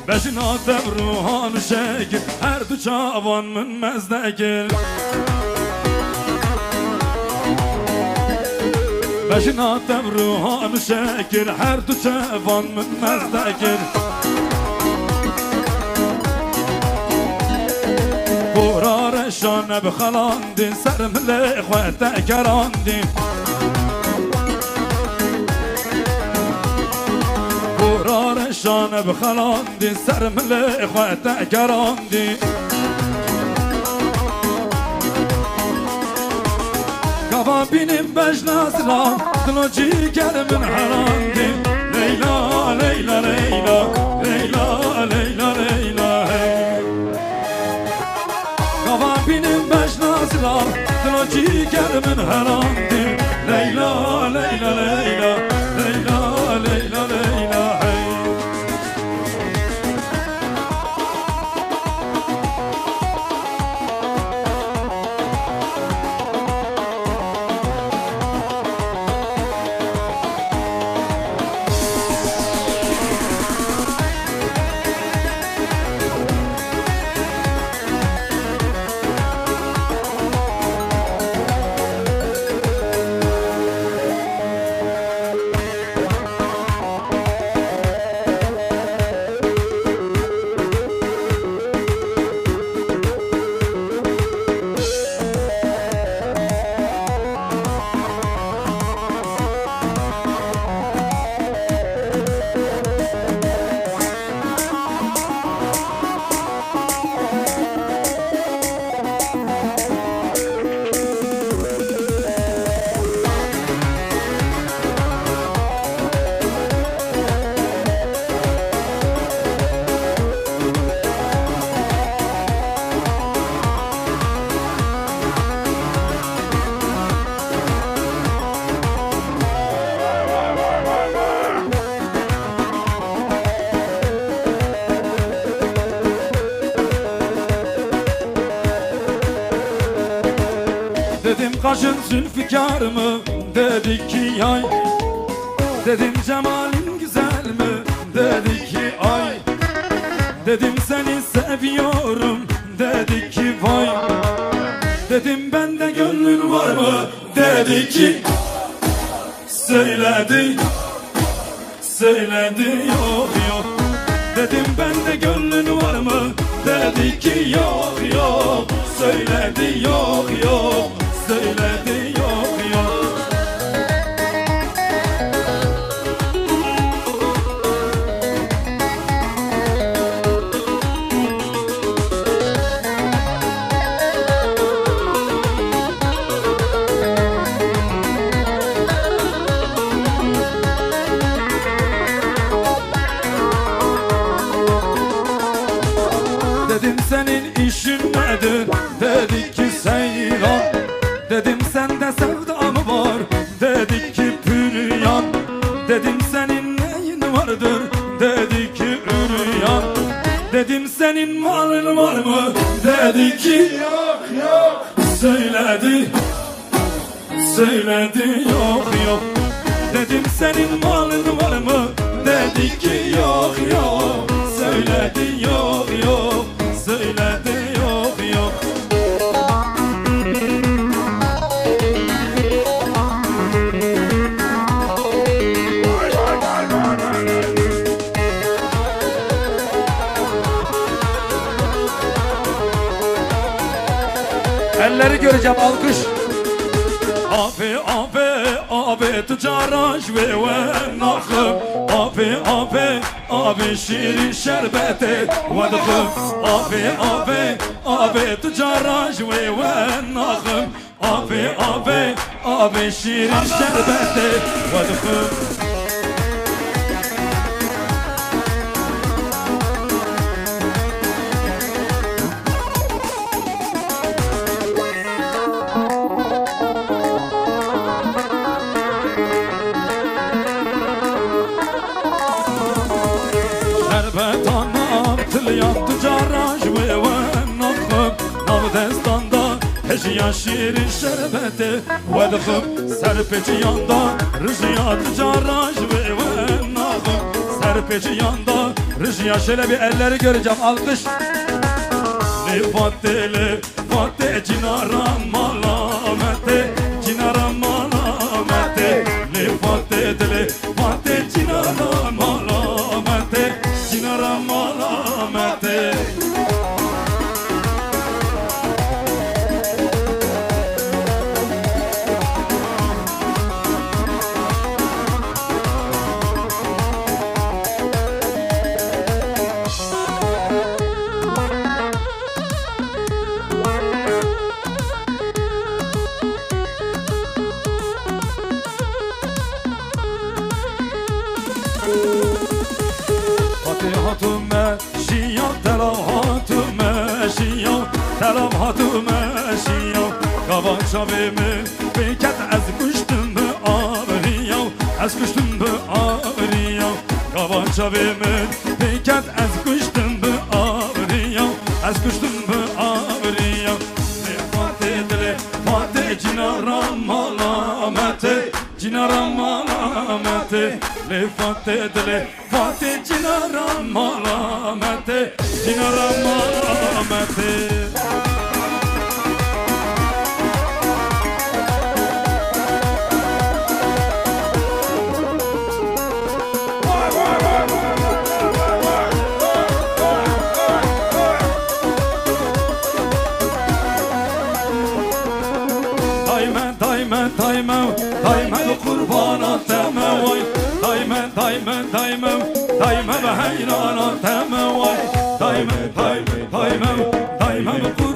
بجناتم روحان شکل هر دو چاوان من مزدگل بجناتم روحان شکل هر دو چاوان من مزدگل قرار شانه بخلاندی سرم لخوته کراندی قرار شانه بخلاندی سرم لخوته کراندی کبا بینیم بجنازلا دلو جیگر من حراندی لیلا لیلا لیلا لیلا لیلا لیلا کبا بینیم بجنازلا دلو جیگر من حراندی لیلا لیلا لیلا لیلا لیلا لیلا Dedim kaşın zülfikar mı? Dedi ki yay. Dedim cemalin güzel mi? Dedi ki ay. Dedim seni seviyorum. Dedi ki vay. Dedim bende gönlün var mı? Dedi ki söyledi. Söyledi yok yok. Dedim bende gönlün var mı? Dedi ki yok yok. Söyledi yok yok. Söyledi yok yok. Dedim senin işin nedir? Dedi ki seyran. Dedim sende sevda mı var? Dedi ki püryan. Dedim senin neyin vardır? Dedi ki üryan. Dedim senin malın var mı? Dedi ki yok yok. Söyledi. Söyledi yok yok. Dedim senin malın var mı? Dedi ki yok yok. Söyledi yok yok. Söyledi yok yok. Elleri göreceğim, alkış. Abi abi abi tüccaraj ve nakım. Abi abi abi şirin şerbeti ve dıkım. Abi abi abi tüccaraj ve nakım. Abi abi abi şirin şerbeti ve dıkım. Şerbet anam tılyan tüccaraj ve nakım. Nav destanda hejiya şirin şerbeti ve dıkım. Serpeci yanda rıjiya tüccaraj ve nakım. Serpeci yanda Rıjya şöyle bir elleri göreceğim alkış. Le fatte cinara malamete, cinara malamete. Le fatte cinara malamete, cinara malamete. Hatume şiyo telav hatume şiyo telav hatume şiyo kavan şavimi biket ez kuştum bu ağrıyo ez kuştum bu ağrıyo kavan şavimi biket ez kuştum bu ağrıyo ez kuştum bu ağrıyo Fatih cinaram malamete cinaram malamete le Fatih cinaram malamete cinaram malamete. Daymen kurbana teme vay Daymen ve heyrana teme vay Daymen kurbana